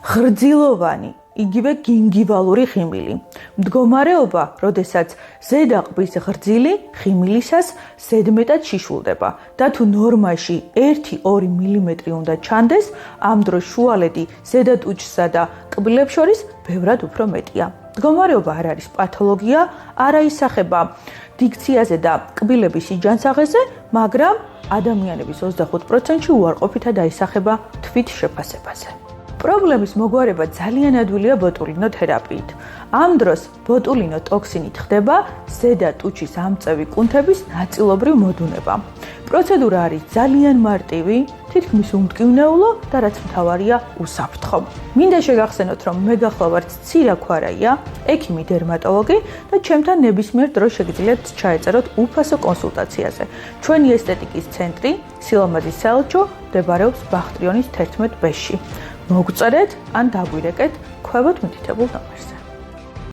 ღრძილოვანი, იგივე გინგივალური ხიმილი. მდგომარეობა, როდესაც ზედა ყბის ღრძილი ხიმილისას ზედმეტად შიშულდება და თუ ნორმაში 1-2 მილიმეტრი უნდა ჩანდეს, ამ დროს შუალედი ზედა ტუჩსა და კბილებს შორის ბევრად უფრო მეტია. მდგომარეობა არ არის პათოლოგია, არ აისახება დიქციაზე და კბილების სიჯანსაღეზე, მაგრამ ადამიანების 25%-ში უარყოფითად აისახება თვით შეფასებაზე. პრობლემის მოგვარება ძალიან ადვილია ბოტულინო თერაპიით. ამ დროს ბოტულინო ტოქსინით ხდება ზედა ტუჩის ამწევი კუნთების ნაწილობრივ მოდუნება. პროცედურა არის ძალიან მარტივი, თითქმის უმტკივნეულო და რაც მთავარია უსაფრთხო. მინდა შეგახსენოთ, რომ მე გახლავართ ცირა ქვარაია, ექიმი დერმატოლოგი და ჩემთან ნებისმიერ დროს შეგიძლიათ ჩაეწეროთ უფასო კონსულტაციაზე. ჩვენი ესთეტიკის ცენტრი, სილამაზის საელჩო, მდებარეობს ბახტრიონის 11 ბ-ში. მოგწერეთ ან დაგვირეკეთ ქვევოთ მითითებულ ნომერზე.